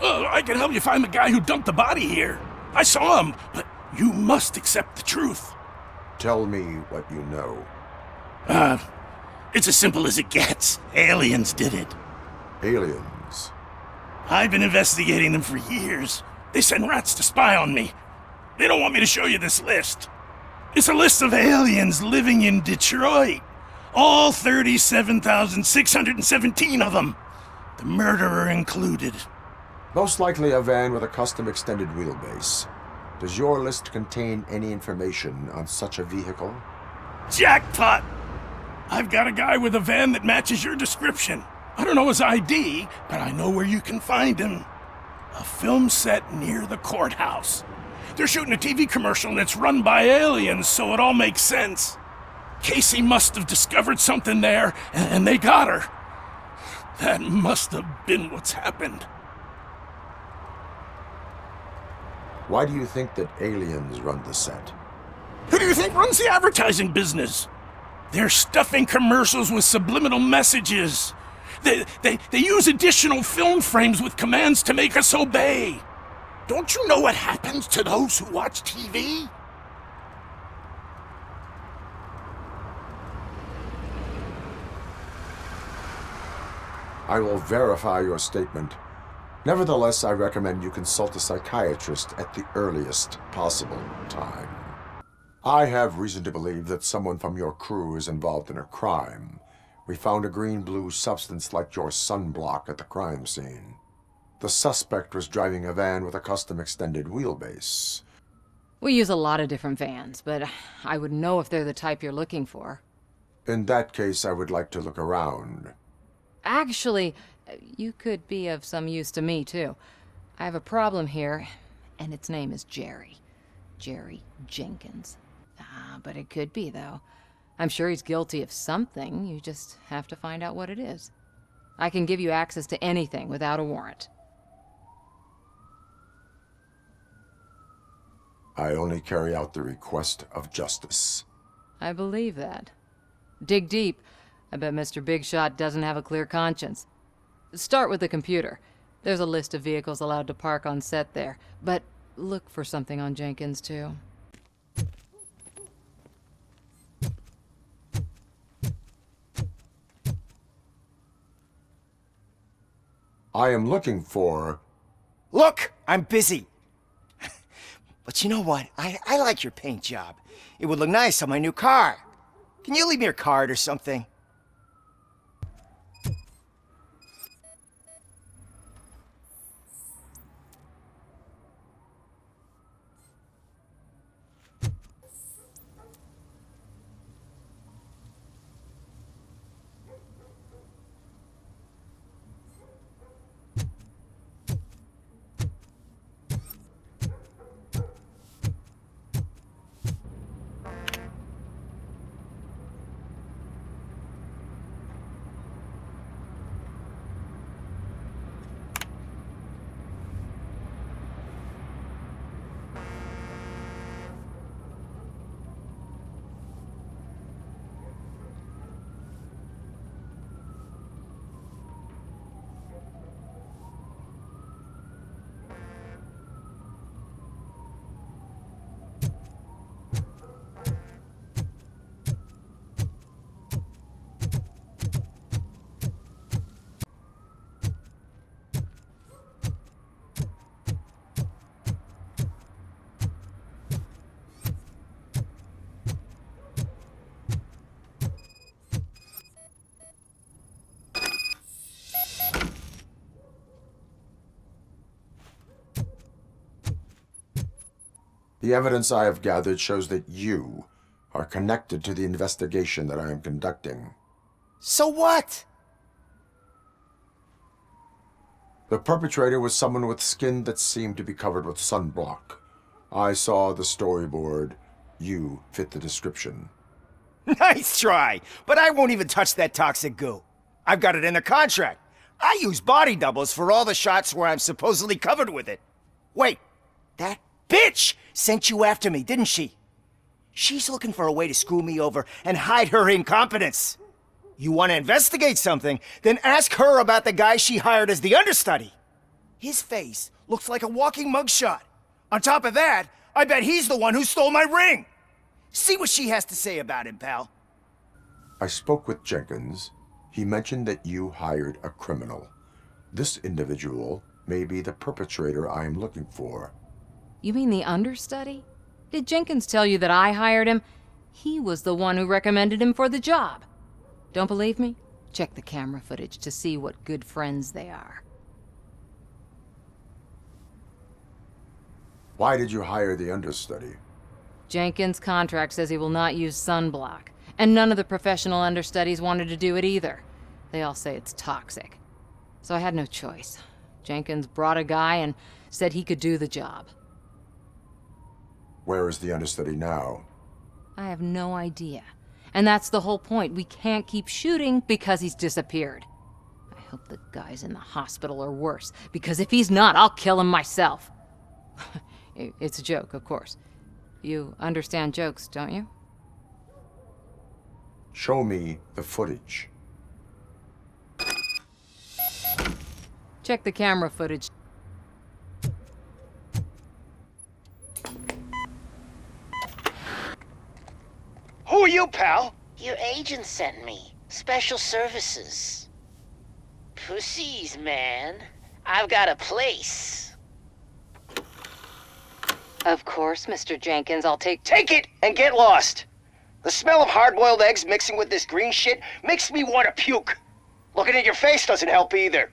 I can help you find the guy who dumped the body here. I saw him, but you must accept the truth. Tell me what you know. It's as simple as it gets. Aliens did it. Aliens? I've been investigating them for years. They send rats to spy on me. They don't want me to show you this list. It's a list of aliens living in Detroit. All 37,617 of them. The murderer included. Most likely a van with a custom extended wheelbase. Does your list contain any information on such a vehicle? Jackpot! I've got a guy with a van that matches your description. I don't know his ID, but I know where you can find him. A film set near the courthouse. They're shooting a TV commercial and it's run by aliens, so it all makes sense. Casey must have discovered something there, and they got her. That must have been what's happened. Why do you think that aliens run the set? Who do you think runs the advertising business? They're stuffing commercials with subliminal messages. They use additional film frames with commands to make us obey. Don't you know what happens to those who watch TV? I will verify your statement. Nevertheless, I recommend you consult a psychiatrist at the earliest possible time. I have reason to believe that someone from your crew is involved in a crime. We found a green-blue substance like your sunblock at the crime scene. The suspect was driving a van with a custom extended wheelbase. We use a lot of different vans, but I wouldn't know if they're the type you're looking for. In that case, I would like to look around. Actually, you could be of some use to me, too. I have a problem here, and its name is Jerry. Jerry Jenkins. But it could be, though. I'm sure he's guilty of something. You just have to find out what it is. I can give you access to anything without a warrant. I only carry out the request of justice. I believe that. Dig deep. I bet Mr. Big Shot doesn't have a clear conscience. Start with the computer. There's a list of vehicles allowed to park on set there, but look for something on Jenkins, too. I am looking for... Look, I'm busy. But you know what? I like your paint job. It would look nice on my new car. Can you leave me your card or something? The evidence I have gathered shows that you are connected to the investigation that I am conducting. So what? The perpetrator was someone with skin that seemed to be covered with sunblock. I saw the storyboard. You fit the description. Nice try, but I won't even touch that toxic goo. I've got it in the contract. I use body doubles for all the shots where I'm supposedly covered with it. Wait, that bitch sent you after me, didn't she? She's looking for a way to screw me over and hide her incompetence. You want to investigate something, then ask her about the guy she hired as the understudy. His face looks like a walking mugshot. On top of that, I bet he's the one who stole my ring. See what she has to say about him, pal. I spoke with Jenkins. He mentioned that you hired a criminal. This individual may be the perpetrator I am looking for. You mean the understudy? Did Jenkins tell you that I hired him? He was the one who recommended him for the job. Don't believe me? Check the camera footage to see what good friends they are. Why did you hire the understudy? Jenkins' contract says he will not use sunblock, and none of the professional understudies wanted to do it either. They all say it's toxic. So I had no choice. Jenkins brought a guy and said he could do the job. Where is the understudy now? I have no idea. And that's the whole point. We can't keep shooting because he's disappeared. I hope the guy's in the hospital or worse, because if he's not, I'll kill him myself. It's a joke, of course. You understand jokes, don't you? Show me the footage. Check the camera footage. Who are you, pal? Your agent sent me. Special services. Pussies, man. I've got a place. Of course, Mr. Jenkins, I'll take... Take it and get lost. The smell of hard-boiled eggs mixing with this green shit makes me want to puke. Looking at your face doesn't help either.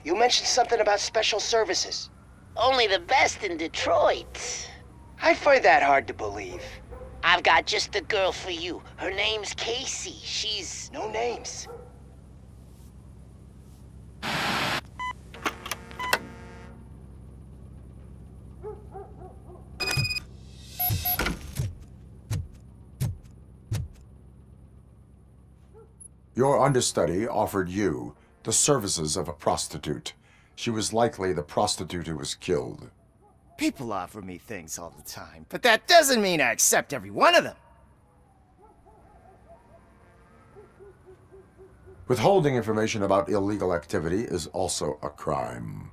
You mentioned something about special services. Only the best in Detroit. I find that hard to believe. I've got just the girl for you. Her name's Casey. She's... No names. Your understudy offered you the services of a prostitute. She was likely the prostitute who was killed. People offer me things all the time, but that doesn't mean I accept every one of them. Withholding information about illegal activity is also a crime.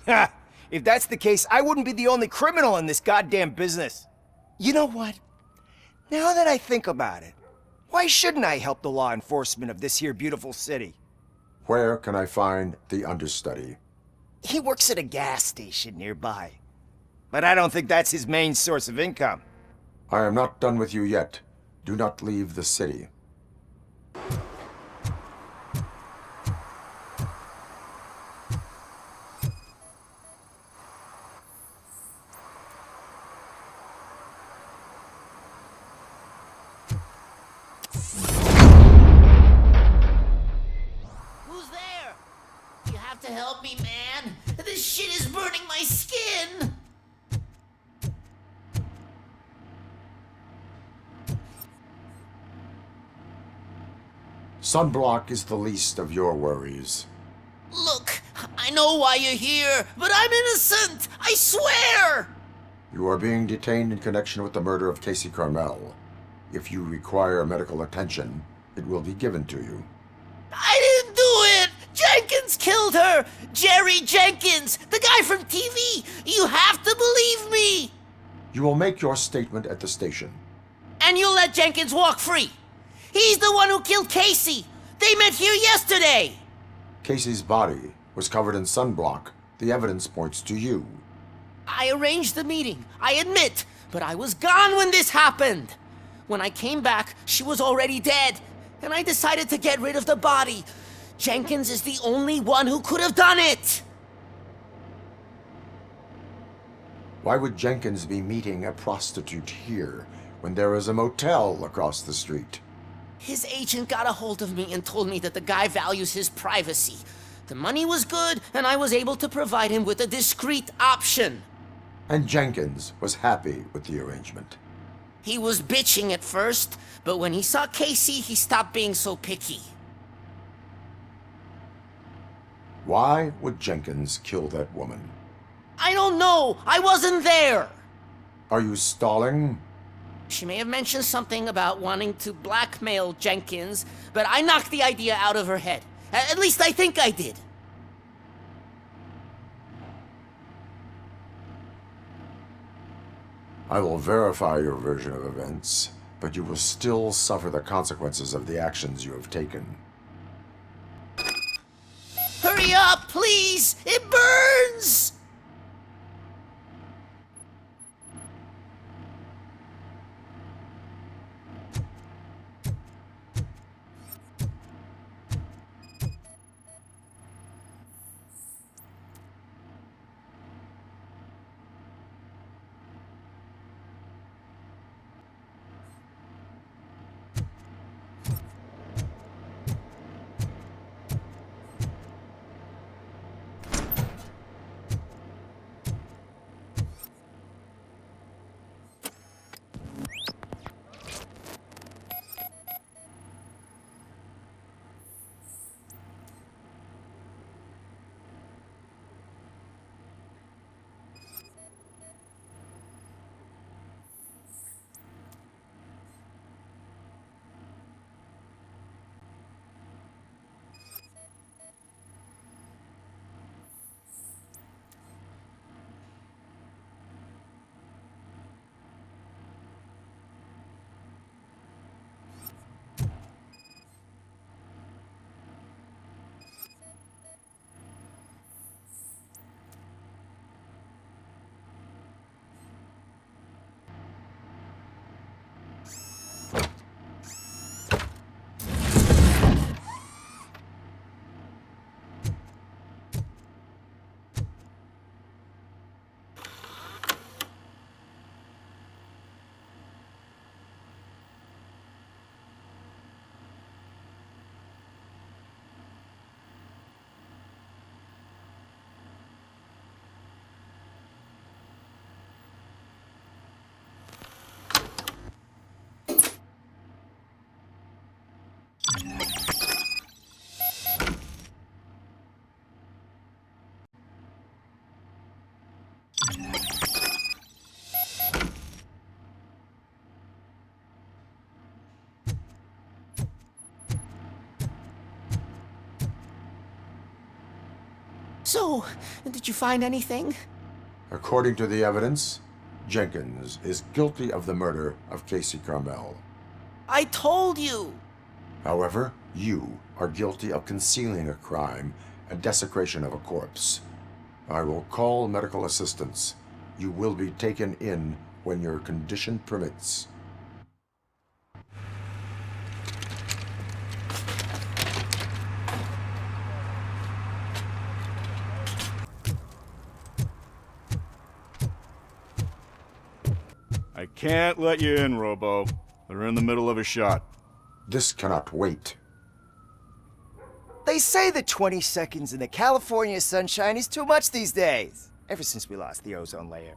Ha! If that's the case, I wouldn't be the only criminal in this goddamn business. You know what? Now that I think about it, why shouldn't I help the law enforcement of this here beautiful city? Where can I find the understudy? He works at a gas station nearby. But I don't think that's his main source of income. I am not done with you yet. Do not leave the city. Who's there? You have to help me, man. This shit is burning my skin. Sunblock is the least of your worries. Look, I know why you're here, but I'm innocent. I swear. You are being detained in connection with the murder of Casey Carmel. If you require medical attention, it will be given to you. I didn't do it! Jenkins killed her! Jerry Jenkins! The guy from TV! You have to believe me! You will make your statement at the station. And you'll let Jenkins walk free! He's the one who killed Casey! They met here yesterday! Casey's body was covered in sunblock. The evidence points to you. I arranged the meeting, I admit, but I was gone when this happened. When I came back, she was already dead, and I decided to get rid of the body. Jenkins is the only one who could have done it! Why would Jenkins be meeting a prostitute here when there is a motel across the street? His agent got a hold of me and told me that the guy values his privacy. The money was good, and I was able to provide him with a discreet option. And Jenkins was happy with the arrangement. He was bitching at first, but when he saw Casey, he stopped being so picky. Why would Jenkins kill that woman? I don't know! I wasn't there! Are you stalling? She may have mentioned something about wanting to blackmail Jenkins, but I knocked the idea out of her head. At least I think I did. I will verify your version of events, but you will still suffer the consequences of the actions you have taken. Hurry up, please! It burns! So, did you find anything? According to the evidence, Jenkins is guilty of the murder of Casey Carmel. I told you! However, you are guilty of concealing a crime and desecration of a corpse. I will call medical assistance. You will be taken in when your condition permits. I can't let you in, Robo. They're in the middle of a shot. This cannot wait. They say that 20 seconds in the California sunshine is too much these days. Ever since we lost the ozone layer.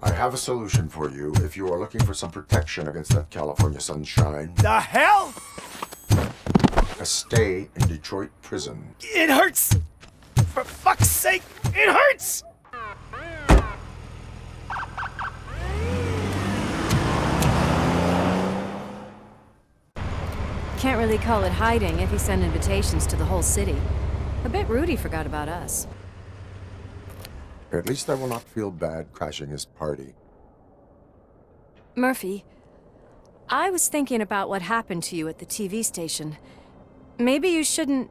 I have a solution for you if you are looking for some protection against that California sunshine. The hell? A stay in Detroit prison. It hurts! For fuck's sake, it hurts! Can't really call it hiding if he sent invitations to the whole city. I bet Rudy forgot about us. At least I will not feel bad crashing his party. Murphy, I was thinking about what happened to you at the TV station. Maybe you shouldn't...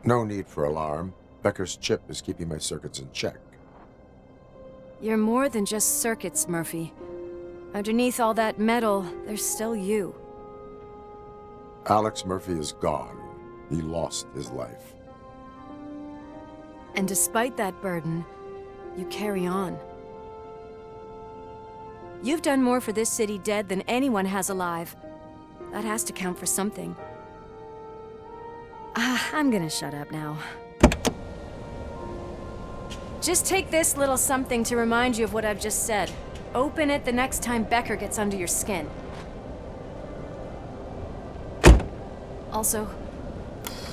No need for alarm. Becker's chip is keeping my circuits in check. You're more than just circuits, Murphy. Underneath all that metal, there's still you. Alex Murphy is gone. He lost his life. And despite that burden, you carry on. You've done more for this city dead than anyone has alive. That has to count for something. I'm gonna shut up now. Just take this little something to remind you of what I've just said. Open it the next time Becker gets under your skin. Also,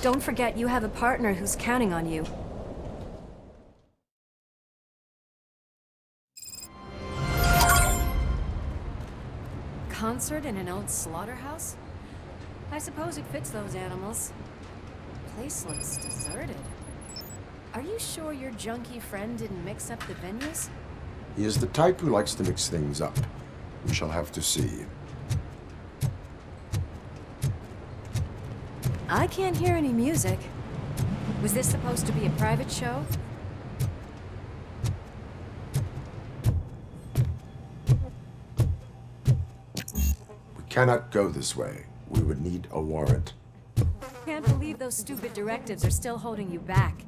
don't forget you have a partner who's counting on you. concert in an old slaughterhouse? I suppose it fits those animals. Place looks deserted. Are you sure your junkie friend didn't mix up the venues? He is the type who likes to mix things up. We shall have to see. I can't hear any music. Was this supposed to be a private show? We cannot go this way. We would need a warrant. Can't believe those stupid directives are still holding you back.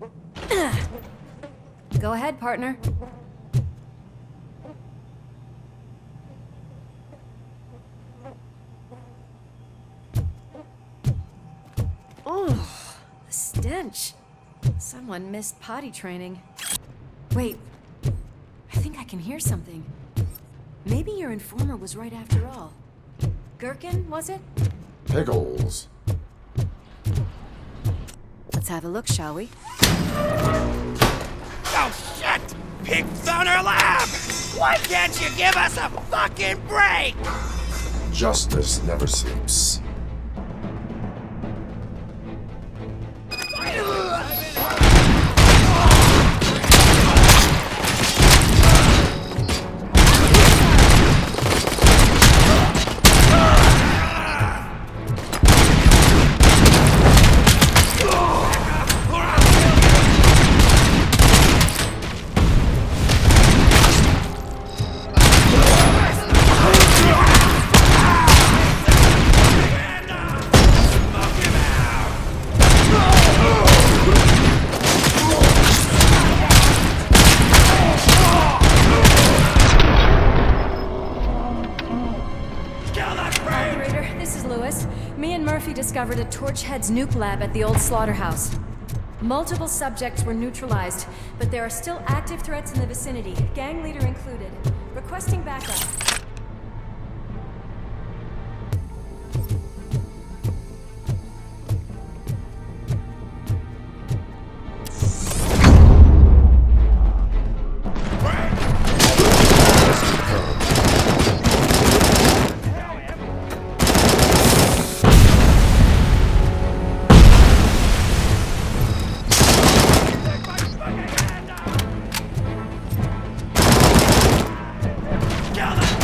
Go ahead, partner. Oh, the stench. Someone missed potty training. Wait, I think I can hear something. Maybe your informer was right after all. Gherkin, was it? Pickles. Let's have a look, shall we? Oh, shit! Pigs on our lab! Why can't you give us a fucking break? Justice never sleeps. Discovered a Torchhead's nuke lab at the old slaughterhouse. Multiple subjects were neutralized, but there are still active threats in the vicinity, gang leader included. Requesting backup. Kill them!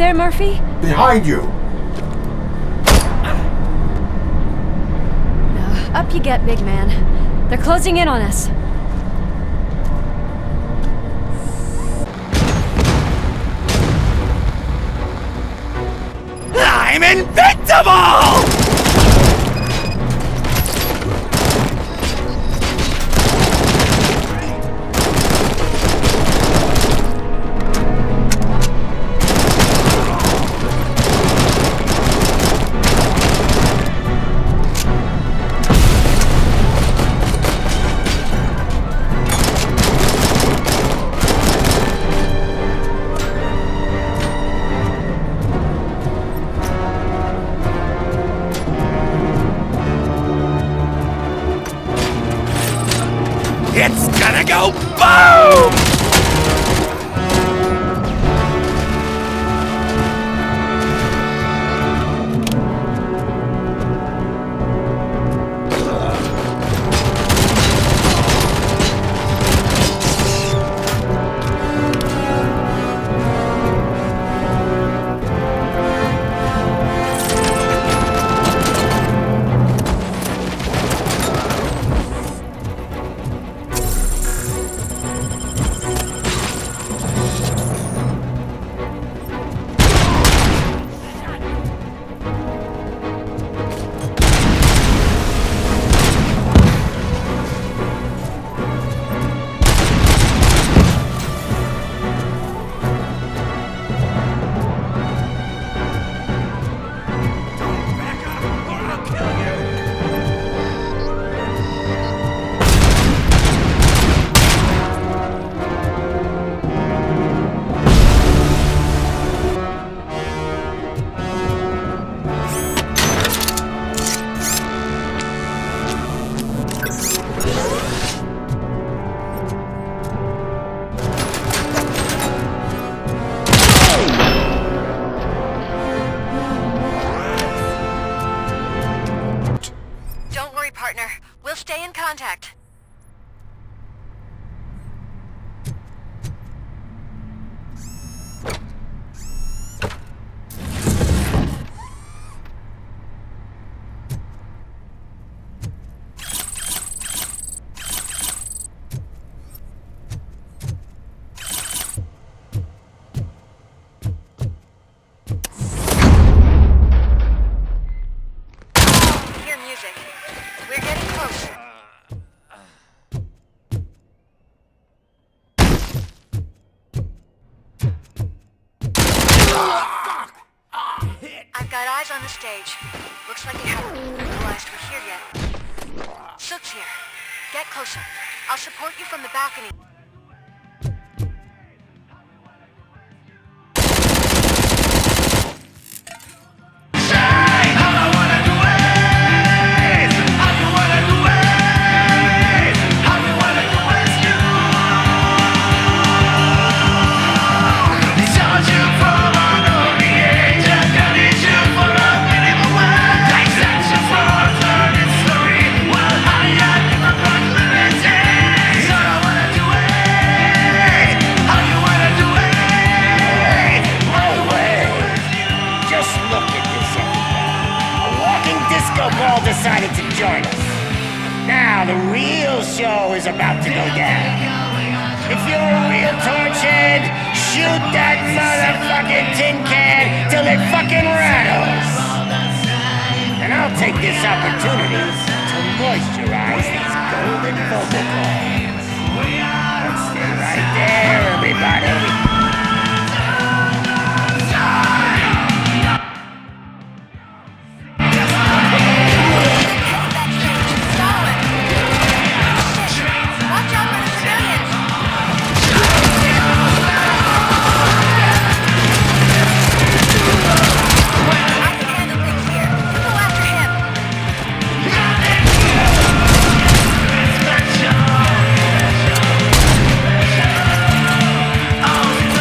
there, Murphy? Behind you! No, up you get, big man. They're closing in on us. I'm invincible! It's gonna go boom! Partner, we'll stay in contact. Hear music. We're getting closer. I've got eyes on the stage. Looks like they haven't realized we're here yet. Sook's here. Get closer. I'll support you from the balcony. Decided to join us. Now the real show is about to go down. If you're a real torchhead, shoot that motherfucking tin can till it fucking rattles. And I'll take this opportunity to moisturize these golden vocal cords. Let's stay right there, everybody. Oh,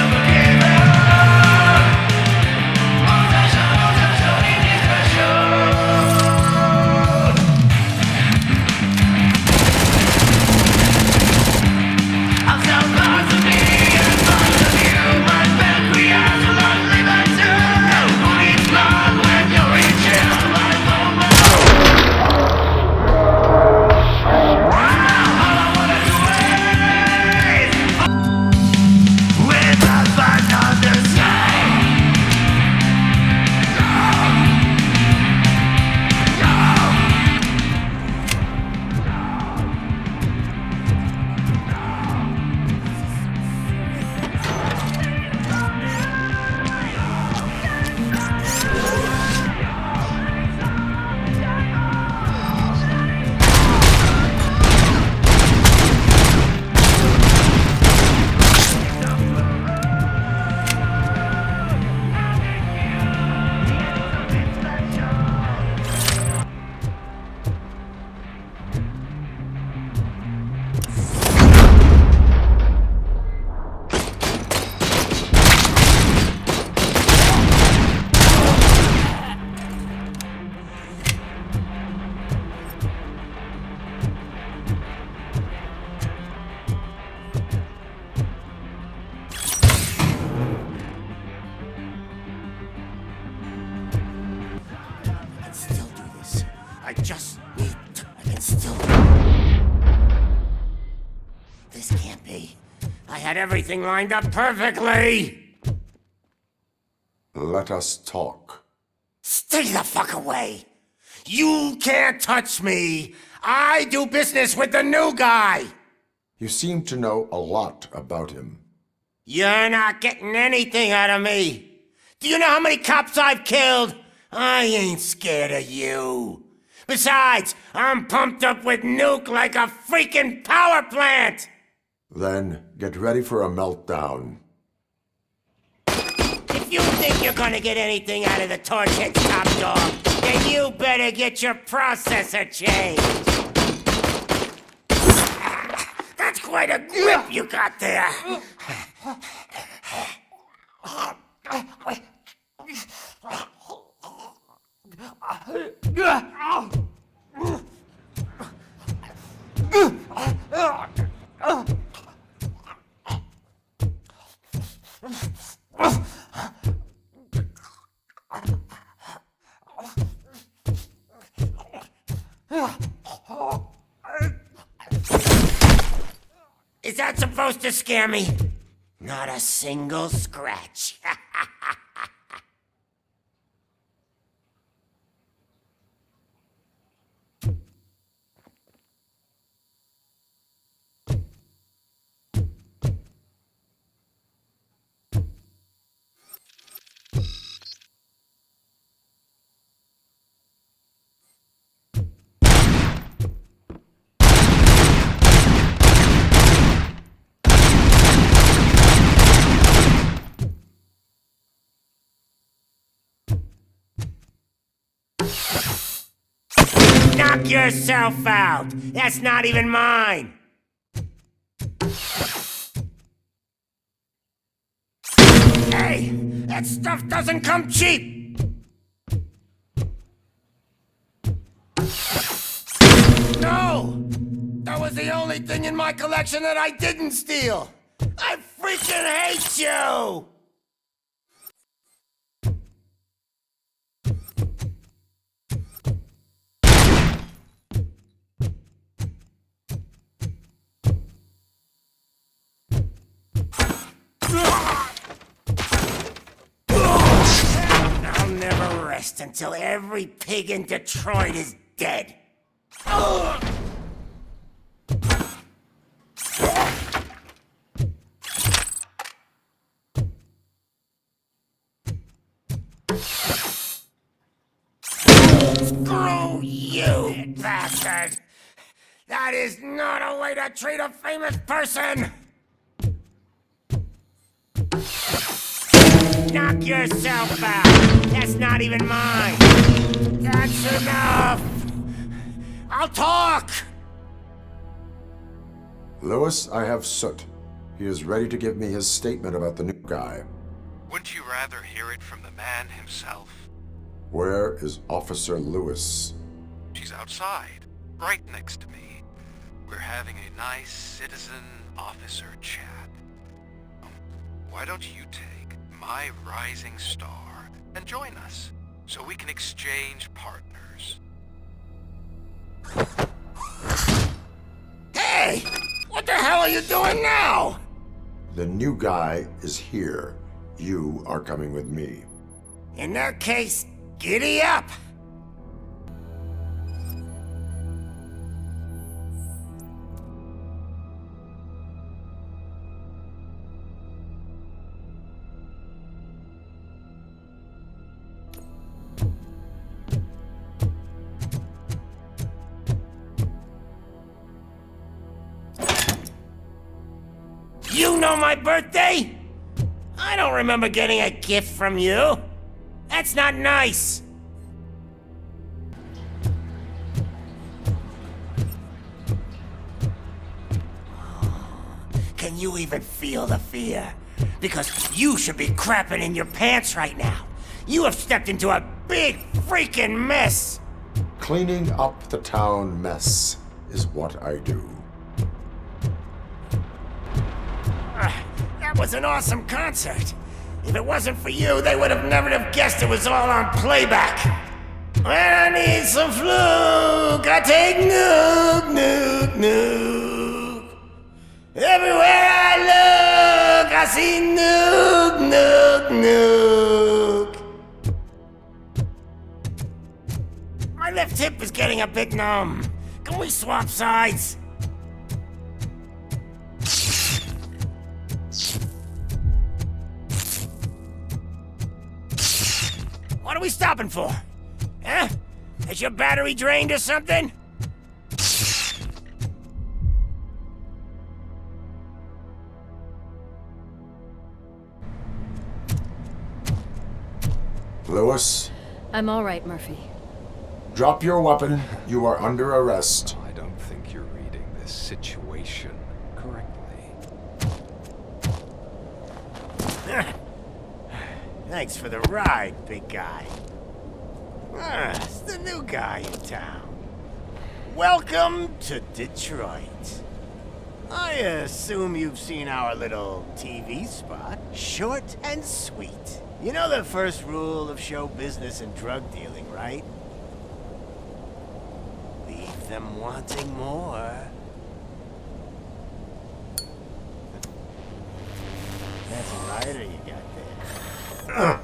I just need to... I can still... This can't be. I had everything lined up perfectly! Let us talk. Stay the fuck away! You can't touch me! I do business with the new guy! You seem to know a lot about him. You're not getting anything out of me! Do you know how many cops I've killed? I ain't scared of you. Besides, I'm pumped up with nuke like a freaking power plant! Then get ready for a meltdown. If you think you're gonna get anything out of the Torchhead top dog, then you better get your processor changed. That's quite a grip you got there. Is that supposed to scare me? Not a single scratch. Knock yourself out! That's not even mine! Hey! That stuff doesn't come cheap! No! That was the only thing in my collection that I didn't steal! I freaking hate you! I'll never rest until every pig in Detroit is dead. Screw you, bastard! That is not a way to treat a famous person! Knock yourself out! That's not even mine! That's enough! I'll talk! Lewis, I have Soot. He is ready to give me his statement about the new guy. Wouldn't you rather hear it from the man himself? Where is Officer Lewis? She's outside, right next to me. We're having a nice citizen-officer chat. Why don't you take my rising star and join us, so we can exchange partners? Hey! What the hell are you doing now? The new guy is here. You are coming with me. In that case, giddy up! You know my birthday? I don't remember getting a gift from you. That's not nice. Can you even feel the fear? Because you should be crapping in your pants right now. You have stepped into a big freaking mess. Cleaning up the town mess is what I do. That was an awesome concert. If it wasn't for you, they would have never have guessed it was all on playback. When I need some fluke, I take nuke, nuke, nuke. Everywhere I look, I see nuke, nuke, nuke. My left hip is getting a bit numb. Can we swap sides? What are we stopping for? Huh? Is your battery drained or something? Lewis, I'm all right, Murphy. drop your weapon. You are under arrest. I don't think you're reading this situation correctly. Thanks for the ride, big guy. It's the new guy in town. Welcome to Detroit. I assume you've seen our little TV spot. Short and sweet. You know the first rule of show business and drug dealing, right? Leave them wanting more. That's a lighter you got there.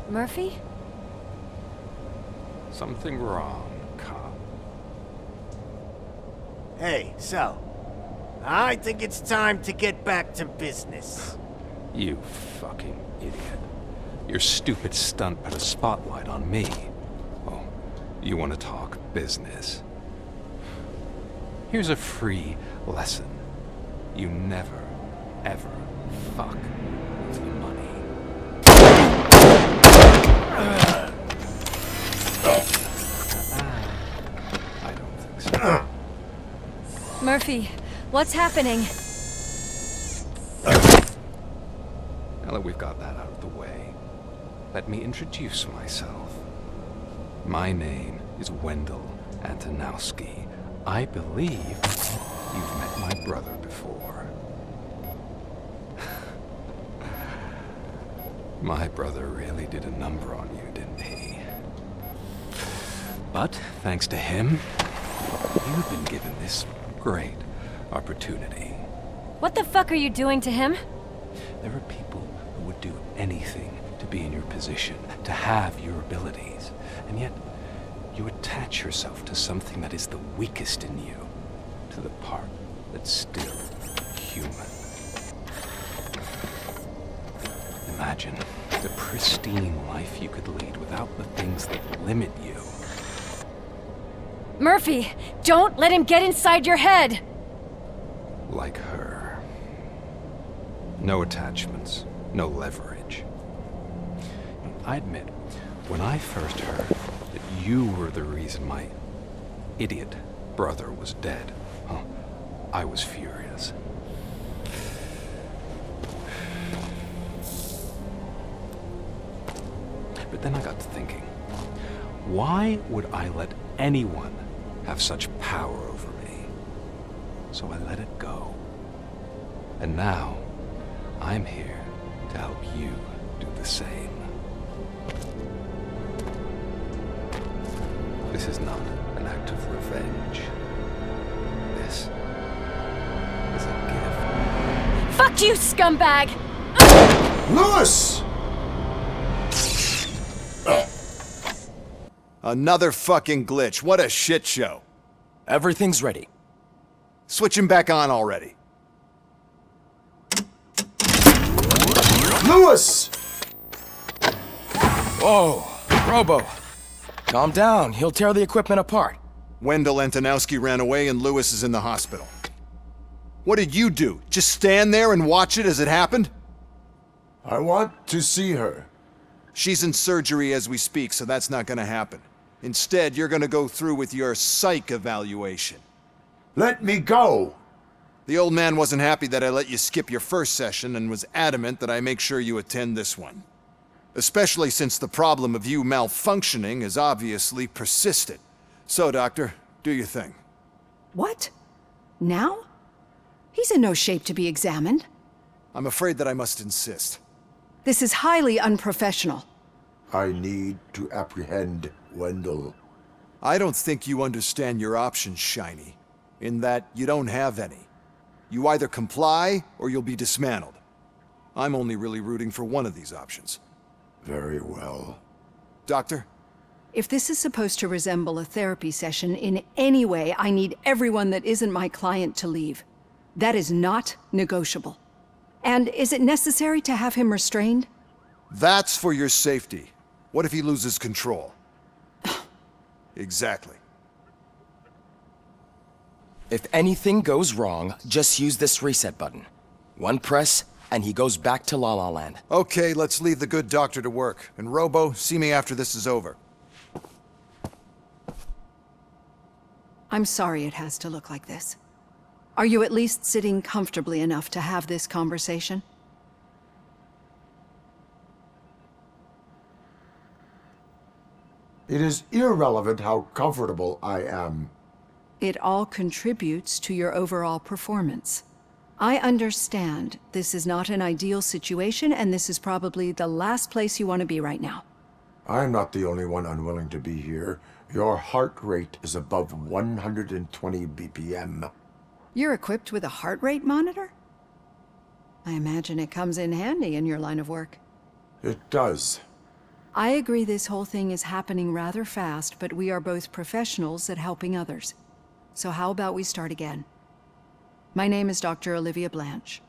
Murphy? Something wrong, cop. Hey, so, I think it's time to get back to business. You fucking idiot. Your stupid stunt put a spotlight on me. Oh, you want to talk business? Here's a free lesson. You never, ever fuck with the money. I don't think so. Murphy, what's happening? Now that we've got that out of the way, let me introduce myself. My name is Wendell Antonowski. I believe you've met my brother before. My brother really did a number on you, didn't he? But thanks to him, you've been given this great opportunity. What the fuck are you doing to him? There are people who would do anything to be in your position, to have your abilities, and yet you attach yourself to something that is the weakest in you, to the part that's still human. Imagine the pristine life you could lead without the things that limit you. Murphy, don't let him get inside your head! Like her. No attachments, no leverage. I admit, when I first heard that you were the reason my idiot brother was dead, I was furious. But then I got to thinking, why would I let anyone have such power over me? So I let it go. And now, I'm here to help you do the same. This is not an act of revenge. This is a gift. Fuck you, scumbag! Lewis! Another fucking glitch. What a shit show. Everything's ready. Switch him back on already. Lewis! Whoa, Robo. Calm down. He'll tear the equipment apart. Wendell Antonowski ran away and Lewis is in the hospital. What did you do? Just stand there and watch it as it happened? I want to see her. She's in surgery as we speak, so that's not gonna happen. Instead, you're gonna go through with your psych evaluation. Let me go! The old man wasn't happy that I let you skip your first session and was adamant that I make sure you attend this one. Especially since the problem of you malfunctioning is obviously persistent. So, Doctor, do your thing. What? Now? He's in no shape to be examined. I'm afraid that I must insist. This is highly unprofessional. I need to apprehend Wendell. I don't think you understand your options, Shiny, in that you don't have any. You either comply, or you'll be dismantled. I'm only really rooting for one of these options. Very well. Doctor? If this is supposed to resemble a therapy session in any way, I need everyone that isn't my client to leave. That is not negotiable. And is it necessary to have him restrained? That's for your safety. What if he loses control? Exactly. If anything goes wrong, just use this reset button. One press, and he goes back to La La Land. Okay, let's leave the good doctor to work. And Robo, see me after this is over. I'm sorry it has to look like this. Are you at least sitting comfortably enough to have this conversation? It is irrelevant how comfortable I am. It all contributes to your overall performance. I understand this is not an ideal situation, and this is probably the last place you want to be right now. I'm not the only one unwilling to be here. Your heart rate is above 120 BPM. You're equipped with a heart rate monitor? I imagine it comes in handy in your line of work. It does. I agree this whole thing is happening rather fast, but we are both professionals at helping others. So how about we start again? My name is Dr. Olivia Blanche.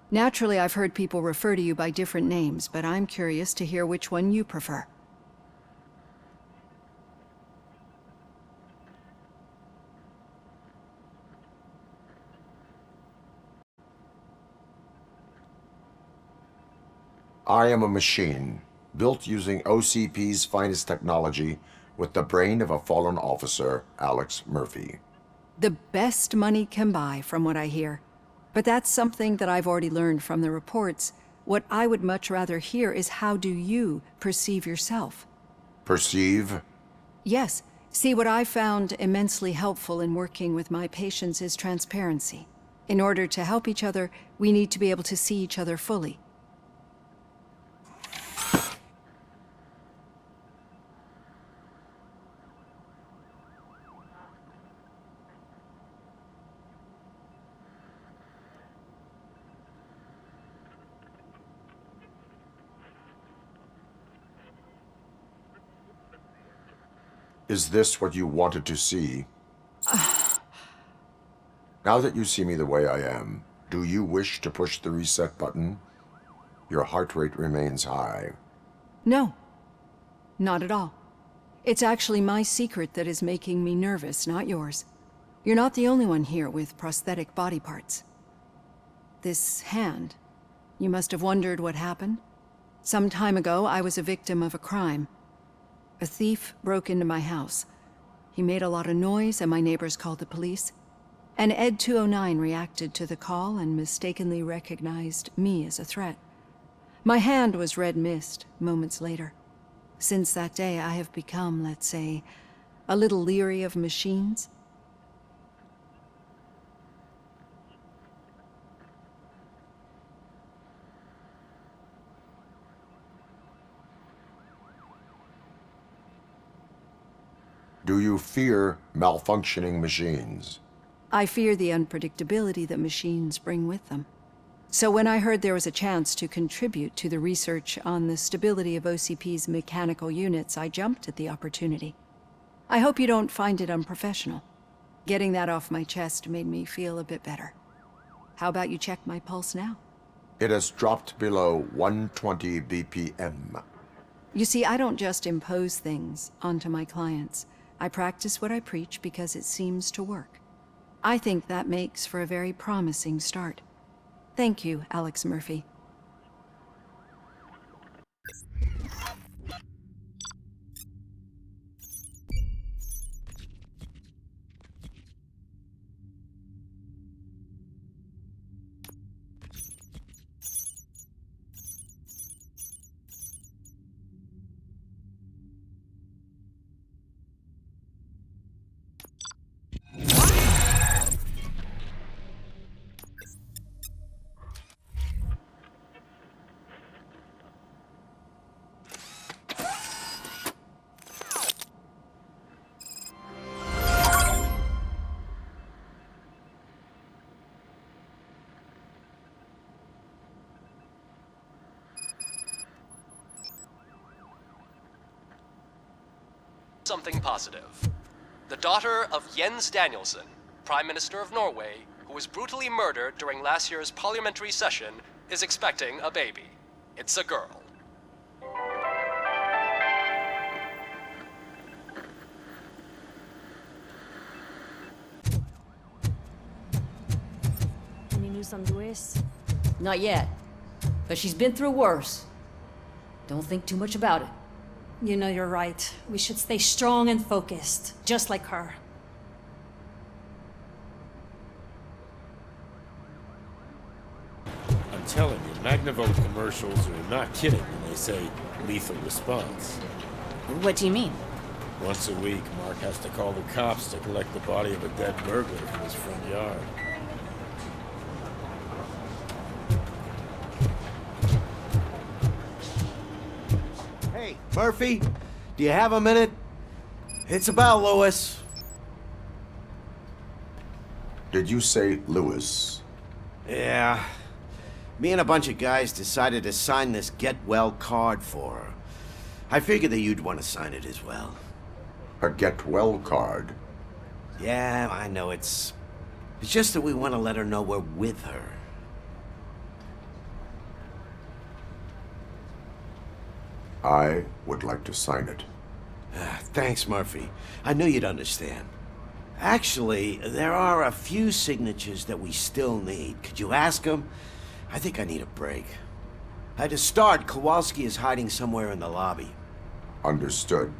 Naturally, I've heard people refer to you by different names, but I'm curious to hear which one you prefer. I am a machine, built using OCP's finest technology, with the brain of a fallen officer, Alex Murphy. The best money can buy, from what I hear. But that's something that I've already learned from the reports. What I would much rather hear is how do you perceive yourself? Perceive? Yes. See, what I found immensely helpful in working with my patients is transparency. In order to help each other, we need to be able to see each other fully. Is this what you wanted to see? Now that you see me the way I am, do you wish to push the reset button? Your heart rate remains high. No. Not at all. It's actually my secret that is making me nervous, not yours. You're not the only one here with prosthetic body parts. This hand, you must have wondered what happened. Some time ago, I was a victim of a crime. A thief broke into my house. He made a lot of noise and my neighbors called the police. And Ed 209 reacted to the call and mistakenly recognized me as a threat. My hand was red mist moments later. Since that day, I have become, let's say, a little leery of machines. Do you fear malfunctioning machines? I fear the unpredictability that machines bring with them. So when I heard there was a chance to contribute to the research on the stability of OCP's mechanical units, I jumped at the opportunity. I hope you don't find it unprofessional. Getting that off my chest made me feel a bit better. How about you check my pulse now? It has dropped below 120 BPM. You see, I don't just impose things onto my clients. I practice what I preach because it seems to work. I think that makes for a very promising start. Thank you, Alex Murphy. something positive. The daughter of Jens Danielson, Prime Minister of Norway, who was brutally murdered during last year's parliamentary session, is expecting a baby. It's a girl. Any news on Luis? Not yet. But she's been through worse. Don't think too much about it. You know you're right. We should stay strong and focused, just like her. I'm telling you, Magnavolt commercials are not kidding when they say lethal response. What do you mean? Once a week, Mark has to call the cops to collect the body of a dead burglar from his front yard. Hey, Murphy, do you have a minute? It's about Lewis. Did you say Lewis? Yeah. Me and a bunch of guys decided to sign this get well card for her. I figured that you'd want to sign it as well. A get well card? Yeah, I know it's just that we want to let her know we're with her. I would like to sign it. Thanks, Murphy. I knew you'd understand. Actually, there are a few signatures that we still need. Could you ask them? I think I need a break. To start, Kowalski is hiding somewhere in the lobby. Understood.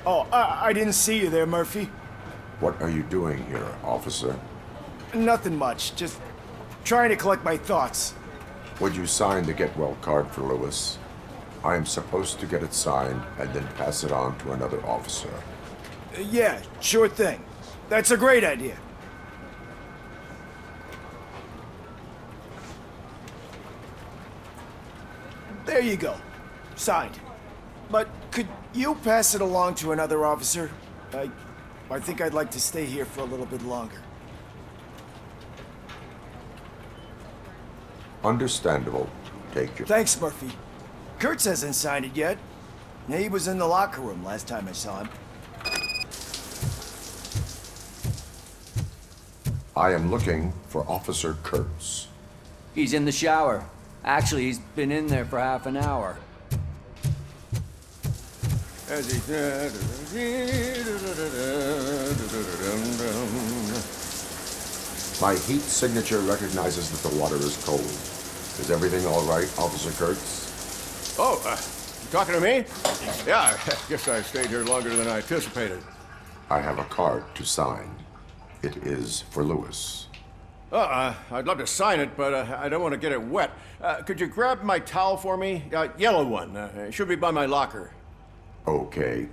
Oh, I didn't see you there, Murphy. What are you doing here, officer? Nothing much, just trying to collect my thoughts. Would you sign the get well card for Lewis? I am supposed to get it signed and then pass it on to another officer. Yeah, sure thing. That's a great idea. There you go. Signed. But could you pass it along to another officer? I think I'd like to stay here for a little bit longer. Understandable. Take your... Thanks, Murphy. Kurtz hasn't signed it yet. He was in the locker room last time I saw him. I am looking for Officer Kurtz. He's in the shower. Actually, he's been in there for half an hour. My heat signature recognizes that the water is cold. Is everything all right, Officer Kurtz? Oh, you talking to me? Yeah, I guess I stayed here longer than I anticipated. I have a card to sign. It is for Lewis. I'd love to sign it, but I don't want to get it wet. Could you grab my towel for me? Yellow one. It should be by my locker. Okay.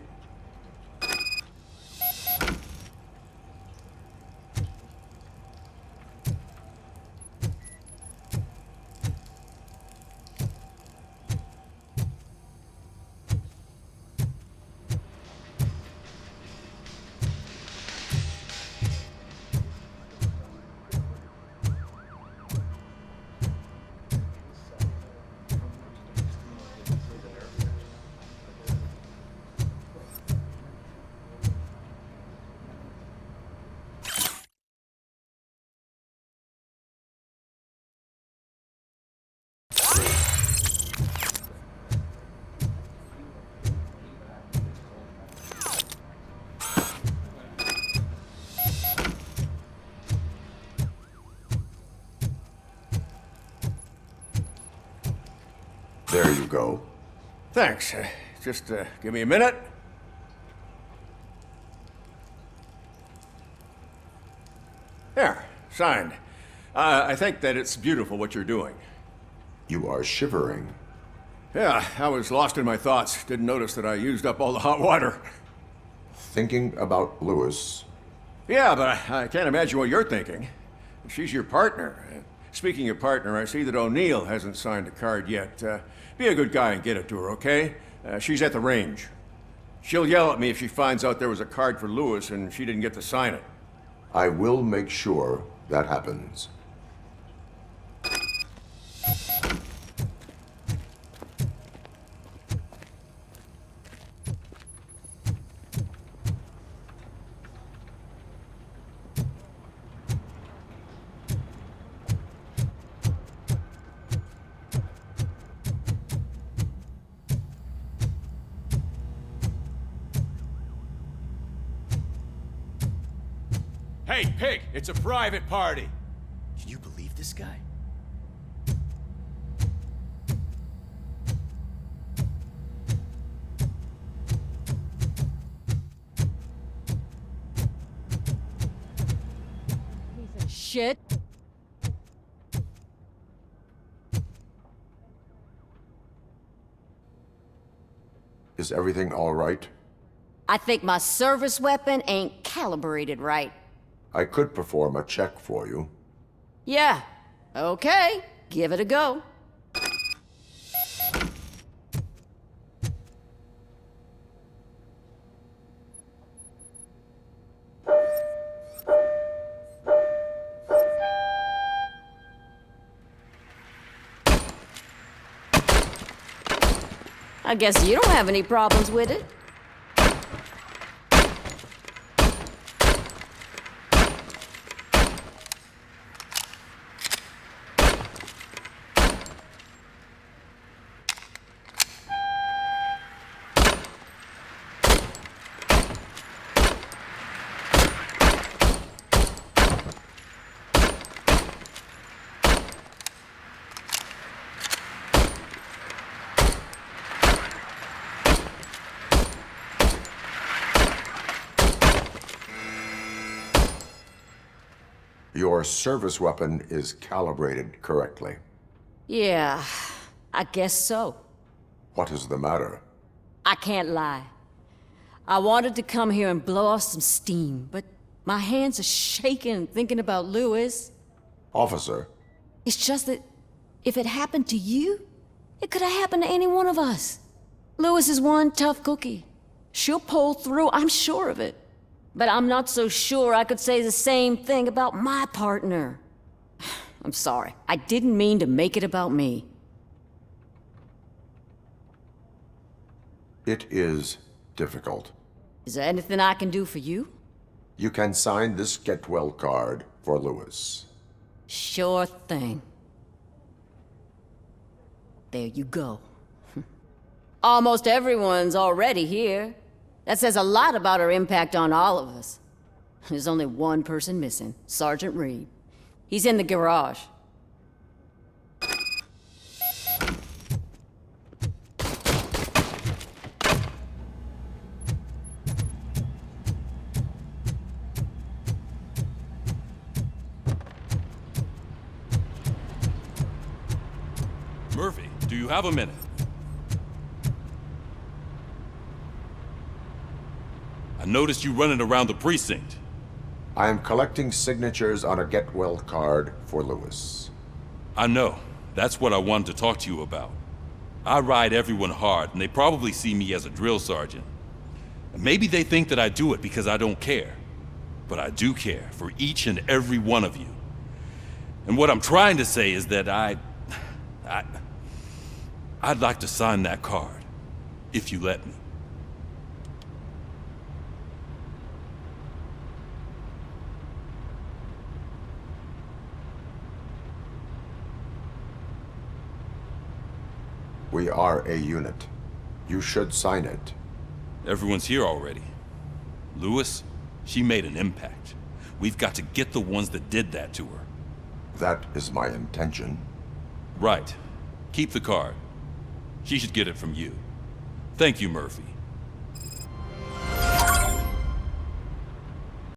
There you go. Thanks. Just give me a minute. There, signed. I think that it's beautiful what you're doing. You are shivering. Yeah, I was lost in my thoughts. Didn't notice that I used up all the hot water. Thinking about Lewis. Yeah, but I can't imagine what you're thinking. She's your partner. Speaking of partner, I see that O'Neill hasn't signed a card yet. Be a good guy and get it to her, okay? She's at the range. She'll yell at me if she finds out there was a card for Lewis and she didn't get to sign it. I will make sure that happens. Hey, Pig, it's a private party. Can you believe this guy? Piece of shit. Is everything all right? I think my service weapon ain't calibrated right. I could perform a check for you. Yeah. Okay. Give it a go. I guess you don't have any problems with it. Your service weapon is calibrated correctly. Yeah, I guess so. What is the matter? I can't lie. I wanted to come here and blow off some steam, but my hands are shaking thinking about Lewis. Officer. It's just that if it happened to you, it could have happened to any one of us. Lewis is one tough cookie. She'll pull through, I'm sure of it. But I'm not so sure I could say the same thing about my partner. I'm sorry. I didn't mean to make it about me. It is difficult. Is there anything I can do for you? You can sign this Get Well card for Lewis. Sure thing. There you go. Almost everyone's already here. That says a lot about her impact on all of us. There's only one person missing, Sergeant Reed. He's in the garage. Murphy, do you have a minute? I noticed you running around the precinct. I am collecting signatures on a Get Well card for Lewis. I know. That's what I wanted to talk to you about. I ride everyone hard, and they probably see me as a drill sergeant. And maybe they think that I do it because I don't care. But I do care for each and every one of you. And what I'm trying to say is that I'd like to sign that card, if you let me. We are a unit. You should sign it. Everyone's here already. Lewis, she made an impact. We've got to get the ones that did that to her. That is my intention. Right. Keep the card. She should get it from you. Thank you, Murphy.